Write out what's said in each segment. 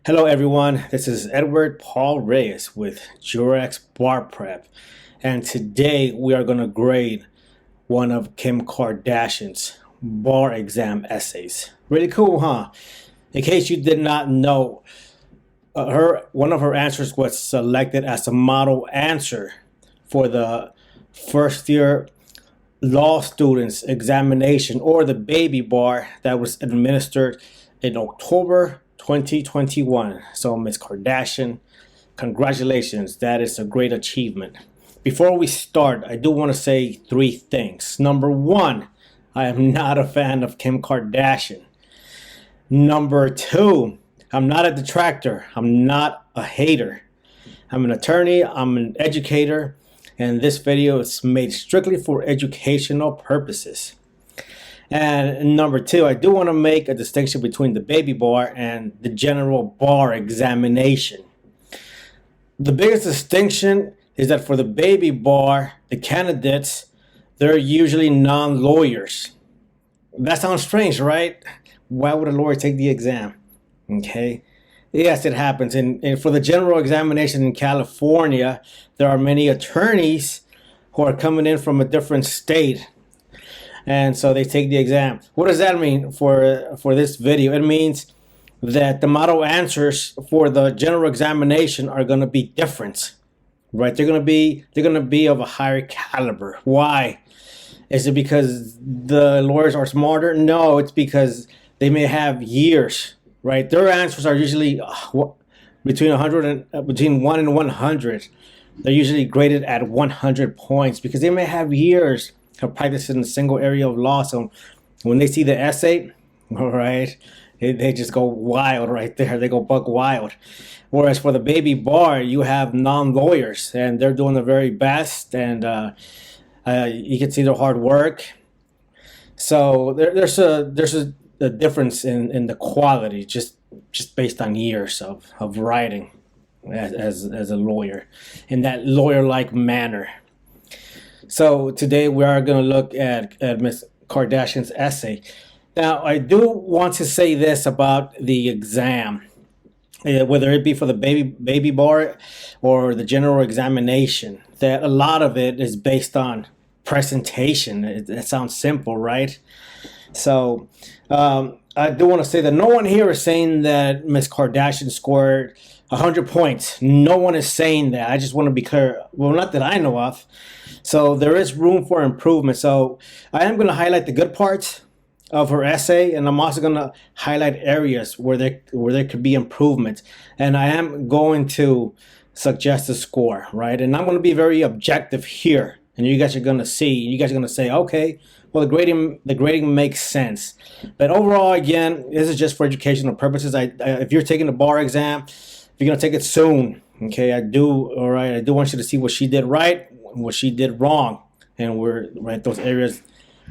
Hello everyone, this is Edward Paul Reyes with Jurex Bar Prep, and today we are going to grade one of Kim Kardashian's bar exam essays. Really cool, huh? In case you did not know, one of her answers was selected as a model answer for the first year law students examination, or the baby bar, that was administered in October 2021. So Miss Kardashian, congratulations, that is a great achievement. Before we start, I do want to say three things. Number one, I am not a fan of Kim Kardashian. Number two, I'm not a detractor, I'm not a hater. I'm an attorney, I'm an educator, and this video is made strictly for educational purposes. And number two, I do want to make a distinction between the baby bar and the general bar examination. The biggest distinction is that for the baby bar, the candidates, they're usually non-lawyers. That sounds strange, right? Why would a lawyer take the exam? Okay. Yes, it happens. And for the general examination in California, there are many attorneys who are coming in from a different state. And so they take the exam. What does that mean for this video? It means that the model answers for the general examination are going to be different, right? They're going to be of a higher caliber. Why? Is it because the lawyers are smarter? No, it's because they may have years, right? Their answers are usually between 1 and 100. They're usually graded at 100 points because they may have years of practicing in a single area of law. So when they see the essay, all right, they just go wild right there. They go buck wild. Whereas for the baby bar, you have non-lawyers, and they're doing the very best, and you can see their hard work. So there's a difference in the quality just based on years of writing as a lawyer in that lawyer-like manner. So today we are going to look at Miss Kardashian's essay. Now, I do want to say this about the exam, whether it be for the baby bar or the general examination, that a lot of it is based on presentation. It sounds simple, right? So I do want to say that no one here is saying that Miss Kardashian scored 100 points. No one is saying that. I just want to be clear. Well, not that I know of. So there is room for improvement. So I am going to highlight the good parts of her essay, and I'm also going to highlight areas where there could be improvement. And I am going to suggest a score, right? And I'm going to be very objective here. And you guys are going to see. You guys are going to say, okay, well, the grading makes sense. But overall, again, this is just for educational purposes. If you're taking the bar exam, if you're going to take it soon, okay, I do want you to see what she did right, what she did wrong, and those areas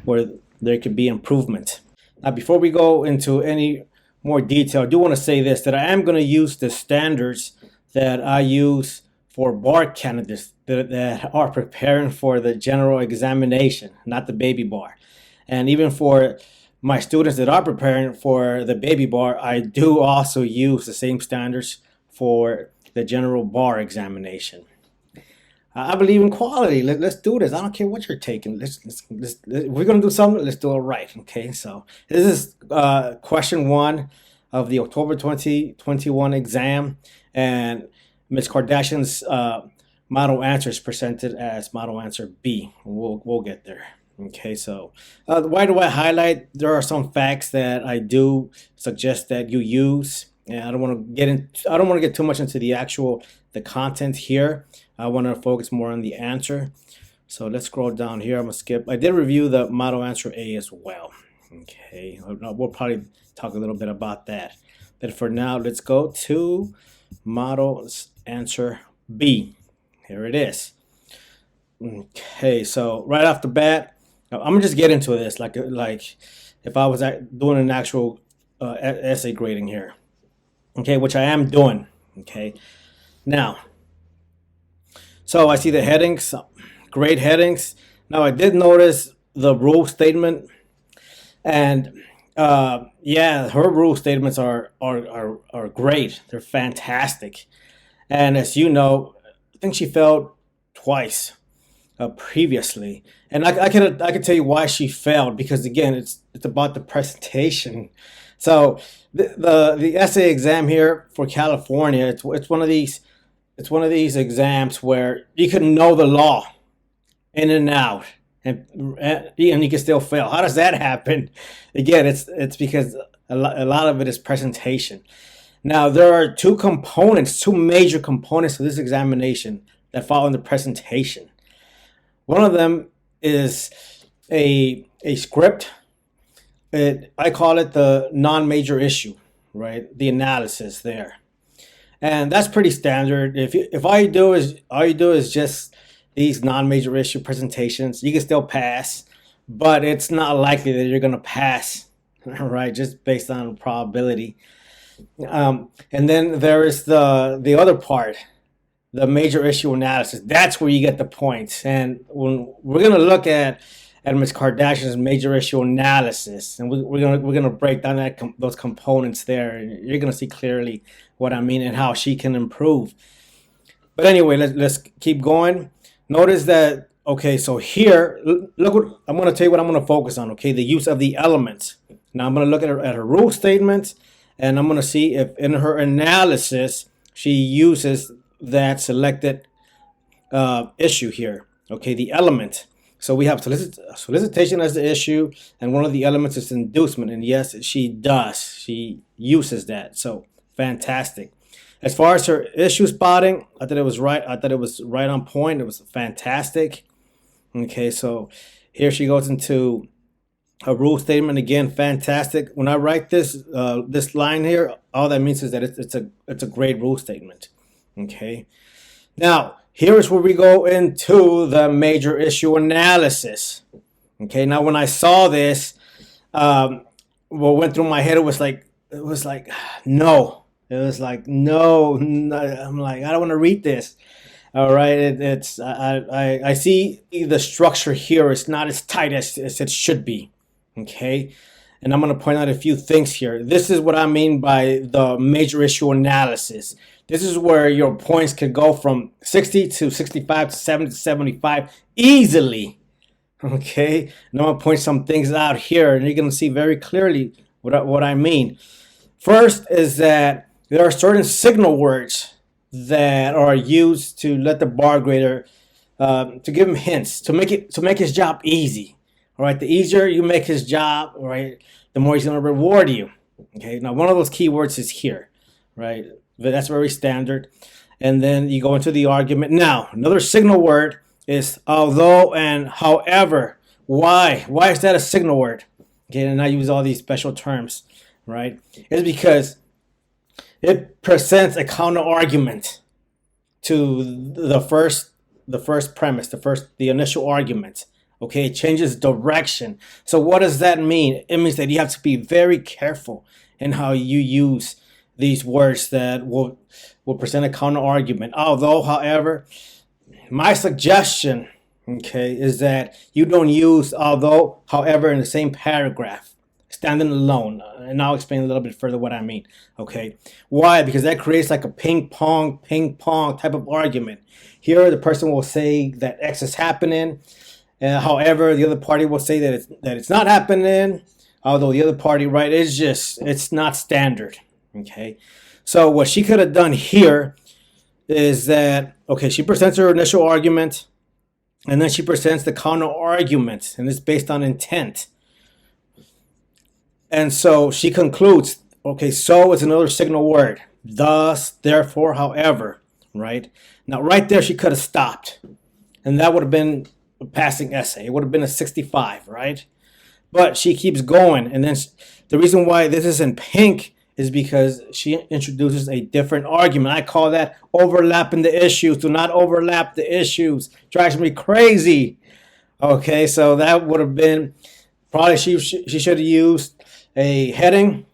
where there could be improvement. Now, before we go into any more detail, I do want to say this, that I am going to use the standards that I use for bar candidates that are preparing for the general examination, not the baby bar. And even for my students that are preparing for the baby bar, I do also use the same standards for the general bar examination. I believe in quality. Let's do this. I don't care what you're taking. We're going to do something, let's do it right. Okay, so this is question one of the October 2021 exam. And Ms. Kardashian's model answer is presented as model answer B. We'll get there. Okay, so why do I highlight? There are some facts that I do suggest that you use. And I don't want to get too much into the content here. I want to focus more on the answer. So let's scroll down here. I'm gonna skip. I did review the model answer A as well. Okay, we'll probably talk a little bit about that. But for now, let's go to model answer B. Here it is. Okay, so right off the bat, I'm gonna just get into this like if I was doing an actual essay grading here. Okay, which I am doing. Okay, now, so I see the headings, grade headings. Now I did notice the rule statement, and Yeah, her rule statements are great. They're fantastic. And as you know, I think she failed twice previously, and I can tell you why she failed, because again, it's about the presentation. So the essay exam here for California, it's one of these exams where you can know the law in and out, and you can still fail. How does that happen? Again, it's because a lot of it is presentation. Now there are two major components to this examination that fall in the presentation. One of them is a script. I call it the non-major issue, right? The analysis there, and that's pretty standard. If all you do is just these non-major issue presentations, you can still pass, but it's not likely that you're gonna pass, right? Just based on probability. And then there is the other part, the major issue analysis. That's where you get the points. And when we're gonna look at Ms. Kardashian's major issue analysis, and we're gonna break down those components there, and you're gonna see clearly what I mean and how she can improve. But anyway, let's keep going. Notice that, okay, so here, look what I'm gonna tell you what I'm gonna focus on. Okay, the use of the elements. Now I'm gonna look at her rule statements, and I'm gonna see if in her analysis she uses that selected issue here. Okay, the element. So we have solicitation as the issue, and one of the elements is inducement. And yes, she does. She uses that. So fantastic. As far as her issue spotting, I thought it was right. I thought it was right on point. It was fantastic. Okay, so here she goes into a rule statement again. Fantastic. When I write this line here, all that means is that it's a great rule statement. Okay. Now here is where we go into the major issue analysis. Okay. Now when I saw this, what went through my head, it was like no. It was like no. I'm like, I don't want to read this. All right, I see the structure here is not as tight as it should be. Okay, and I'm going to point out a few things here. This is what I mean by the major issue analysis. This is where your points could go from 60 to 65 to 70 to 75 easily. Okay, and I'm going to point some things out here, and you're going to see very clearly what I mean. First is that there are certain signal words that are used to let the bar grader to give him hints to make his job easy. All right, the easier you make his job, all right, the more he's going to reward you. Okay, now one of those keywords is here, right? That's very standard. And then you go into the argument. Now another signal word is although and however. Why is that a signal word? Okay, and I use all these special terms, right? It's because it presents a counter argument to the first premise, the initial argument. Okay, it changes direction. So what does that mean? It means that you have to be very careful in how you use these words that will present a counter argument. Although, however, my suggestion, okay, is that you don't use although, however in the same paragraph, standing alone. And I'll explain a little bit further what I mean. Okay, why? Because that creates like a ping pong type of argument. Here, the person will say that X is happening. However, the other party will say that it's not happening. Although the other party, right, it's not standard. Okay, so what she could have done here is that, okay, she presents her initial argument, and then she presents the counter argument, and it's based on intent. And so she concludes, okay, so is another signal word. Thus, therefore, however, right? Now, right there, she could have stopped, and that would have been a passing essay. It would have been a 65, right? But she keeps going, and then the reason why this is in pink is because she introduces a different argument. I call that overlapping the issues. Do not overlap the issues. Drives me crazy. Okay, so that would have been probably she should have used a heading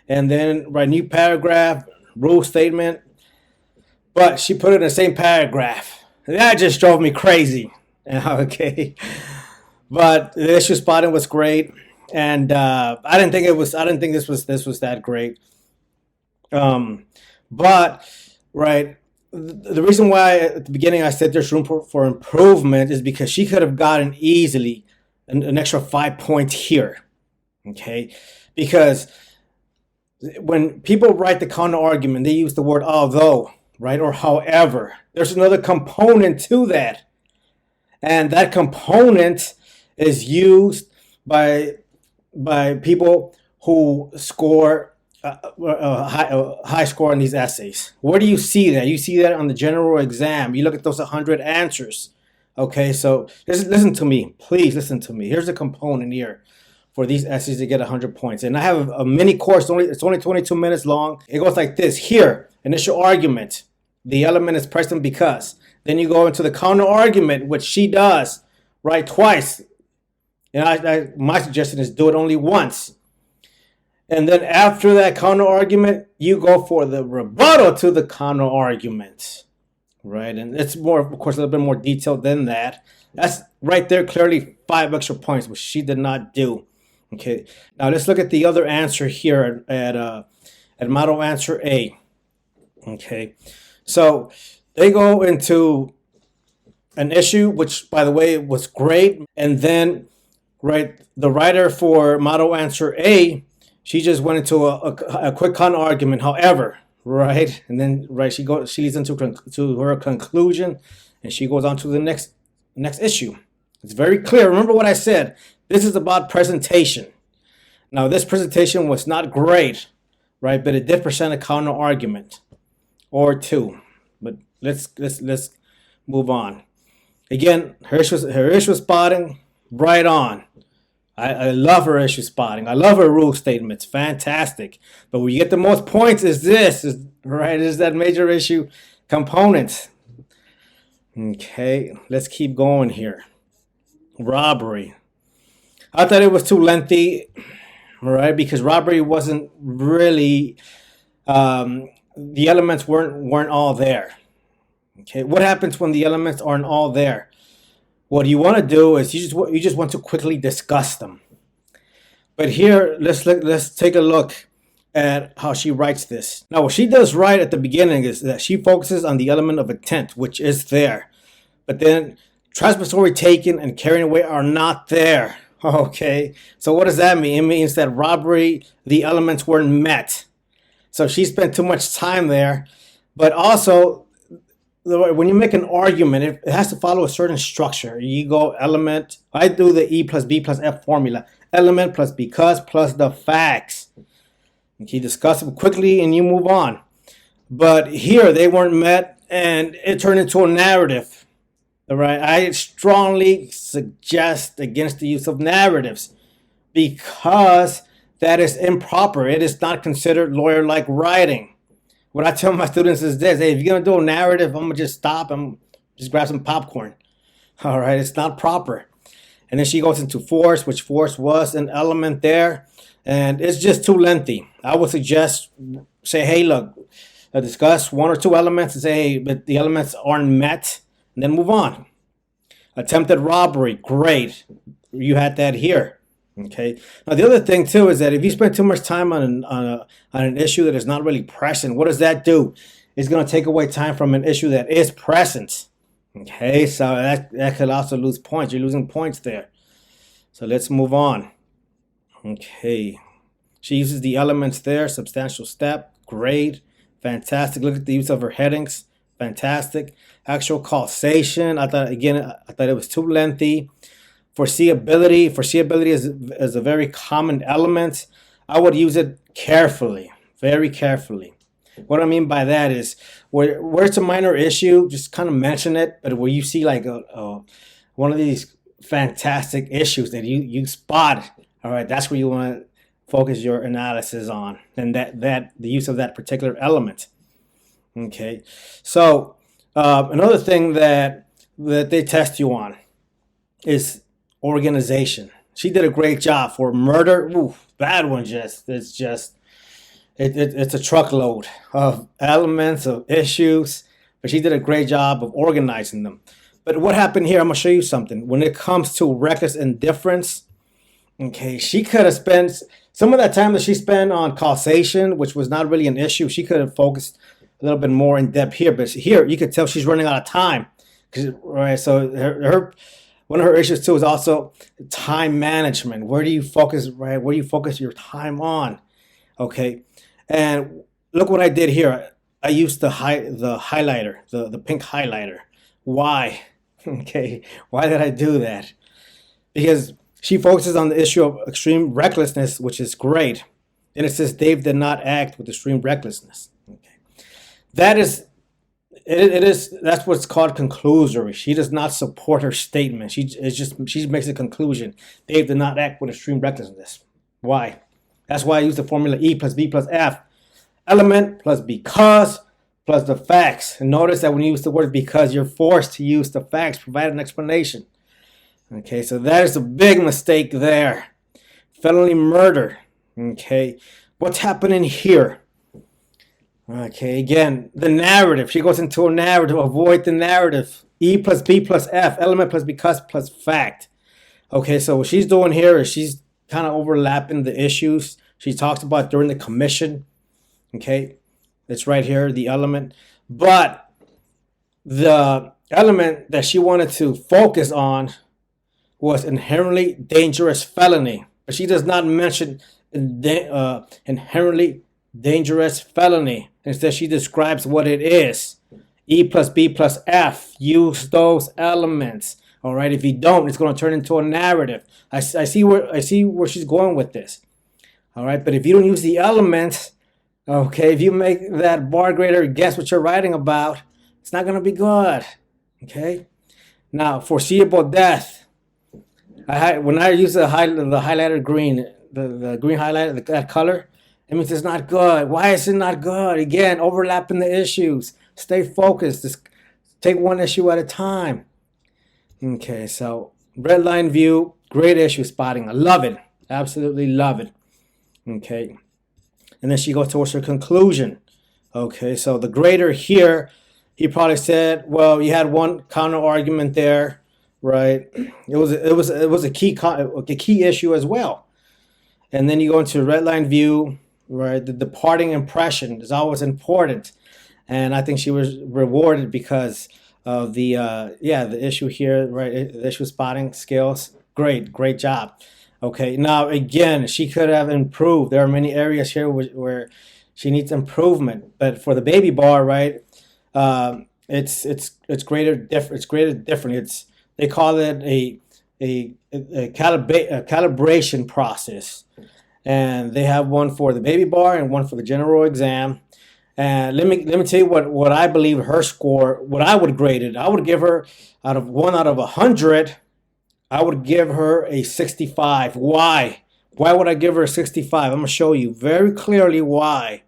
and then write new paragraph, rule statement, but she put it in the same paragraph. That just drove me crazy. Okay, but the issue spotting was great. and I didn't think it was. I didn't think this was that great. But right, the reason why at the beginning I said there's room for improvement is because she could have gotten easily an extra 5 points here. Okay, because when people write the counter argument, they use the word although, right, or however. There's another component to that, and that component is used by people who score high score on these essays. Where do you see that? You see that on the general exam. You look at those 100 answers. Okay, so listen to me. Please listen to me. Here's a component here for these essays to get 100 points. And I have a mini course. It's only 22 minutes long. It goes like this. Here, initial argument. The element is present because. Then you go into the counter argument, which she does, right, twice. And my suggestion is do it only once. And then after that counter argument, you go for the rebuttal to the counter argument, right? And it's more, of course, a little bit more detailed than that. That's right there, clearly 5 extra points, which she did not do. Okay, now let's look at the other answer here at model answer A. Okay, so they go into an issue, which, by the way, was great. And then, right, the writer for model answer A, she just went into a quick counter argument. However, right, and then right, she leads into to her conclusion, and she goes on to the next issue. It's very clear. Remember what I said. This is about presentation. Now, this presentation was not great, right? But it did present a counter argument or two. But let's move on. Again, her issue spotting, right on. I love her issue spotting. I love her rule statements. Fantastic. But where you get the most points is that major issue component. Okay, let's keep going here. Robbery. I thought it was too lengthy, right? Because robbery wasn't really, the elements weren't all there. Okay, what happens when the elements aren't all there? What you want to do is you just want to quickly discuss them. But here, let's take a look at how she writes this. Now, what she does right at the beginning is that she focuses on the element of intent, which is there. But then transitory taken and carrying away are not there. Okay, so what does that mean? It means that robbery, the elements weren't met. So she spent too much time there. But also, when you make an argument, it has to follow a certain structure. You go element. I do the E plus B plus F formula. Element plus because plus the facts. You discuss them quickly and you move on. But here they weren't met and it turned into a narrative. All right. I strongly suggest against the use of narratives because that is improper. It is not considered lawyer-like writing. What I tell my students is this: hey, if you're gonna do a narrative, I'm gonna just stop and just grab some popcorn. All right, it's not proper. And then she goes into force, which force was an element there, and it's just too lengthy. I would suggest say, hey, look, discuss one or two elements and say, hey, but the elements aren't met, and then move on. Attempted robbery, great. You had that here. Okay. Now the other thing too is that if you spend too much time on an issue that is not really present, what does that do? It's going to take away time from an issue that is present. Okay, so that could also lose points. You're losing points there. So let's move on. Okay, she uses the elements there. Substantial step, great, fantastic. Look at the use of her headings, fantastic. Actual causation, I thought it was too lengthy. Foreseeability is a very common element. I would use it carefully, very carefully. What I mean by that is where it's a minor issue, just kind of mention it. But where you see like one of these fantastic issues that you spot, all right, that's where you want to focus your analysis on, and that the use of that particular element. Okay, so another thing that they test you on is organization. She did a great job for murder. Ooh, that one it's a truckload of elements, of issues, but she did a great job of organizing them. But what happened here, I'm going to show you something. When it comes to reckless indifference, Okay, she could have spent some of that time that she spent on causation, which was not really an issue. She could have focused a little bit more in depth here, but here you could tell she's running out of time. Right, so her one of her issues too is also time management. Where do you focus? Right, where do you focus your time on? Okay, and look what I did here. I used the highlighter, the pink highlighter. Why? Okay, why did I do that? Because she focuses on the issue of extreme recklessness, which is great. And it says Dave did not act with extreme recklessness. Okay, that is it is that's what's called conclusory. She does not support her statement. She makes a conclusion. Dave did not act with extreme recklessness. Why? That's why I use the formula E plus B plus F. Element plus because plus the facts. And notice that when you use the word because, you're forced to use the facts, provide an explanation. Okay, so that is a big mistake there. Felony murder. Okay, what's happening here? Okay, again, the narrative. She goes into a narrative. Avoid the narrative. E plus B plus F. Element plus because plus fact. Okay, so what she's doing here is she's kind of overlapping the issues she talks about during the commission. Okay, it's right here, the element. But the element that she wanted to focus on was inherently dangerous felony. But she does not mention inherently dangerous felony. Instead, she describes what it is. E plus B plus F. Use those elements. All right. If you don't, it's going to turn into a narrative. I see where she's going with this. All right. But if you don't use the elements, okay, if you make that bar grader guess what you're writing about, it's not going to be good. Okay. Now, foreseeable death. When I use the highlighter green, the green highlighter, that color, it means it's not good. Why is it not good? Again, overlapping the issues. Stay focused. Just take one issue at a time. Okay, so red line view, great issue spotting. I love it. Absolutely love it. Okay. And then she goes towards her conclusion. Okay, so the grader here, he probably said, well, you had one counter argument there, right? It was a key issue as well. And then you go into red line view, right? The departing impression is always important, and I think she was rewarded because of the issue here, right? The issue spotting skills. Great job. Okay, now again, she could have improved. There are many areas here where she needs improvement, but for the baby bar, right? It's graded different. They call it a calibration process, and they have one for the baby bar and one for the general exam. And let me tell you what I believe her score, what I would grade it. I would give her out of 100. I would give her a 65. Why? Why would I give her a 65? I'm going to show you very clearly why.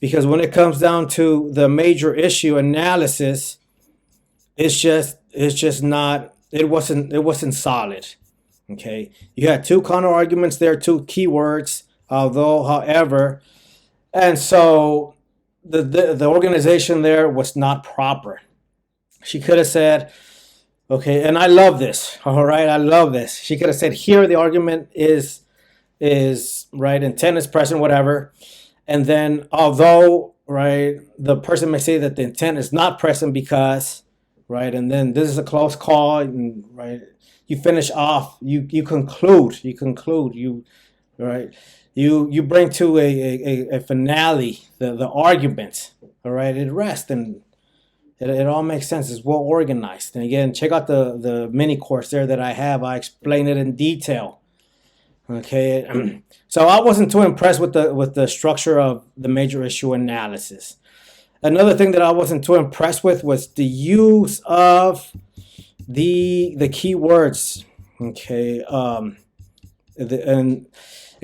Because when it comes down to the major issue analysis, it's just not, it wasn't solid. Okay. You had two counter arguments there, two keywords, however, and so the organization there was not proper. She could have said, okay, and I love this. All right, I love this. She could have said, here the argument is right, intent is present, whatever. And then although, right, the person may say that the intent is not present because, right, and then this is a close call, and right, you finish off, you conclude, right, you bring to a finale the argument, all right, it rests, and it all makes sense. It's well organized. And again, check out the mini course there that I have. I explain it in detail. Okay, so I wasn't too impressed with the structure of the major issue analysis. Another thing that I wasn't too impressed with was the use of the keywords. Okay,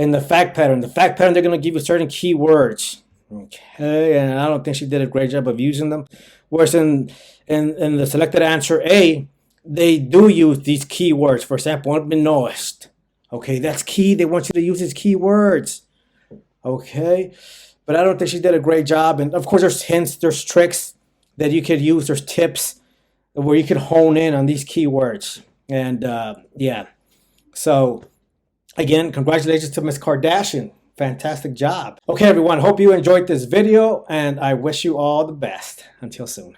and the fact pattern. The fact pattern, they're going to give you certain keywords. Okay, and I don't think she did a great job of using them. Whereas in the selected answer A, they do use these keywords. For example, unbeknownst. Okay, that's key. They want you to use these keywords. Okay, but I don't think she did a great job. And of course, there's hints, there's tricks that you could use, there's tips where you can hone in on these keywords. And yeah, so Again, congratulations to Miss Kardashian. Fantastic job. Okay, everyone, hope you enjoyed this video, and I wish you all the best. Until soon.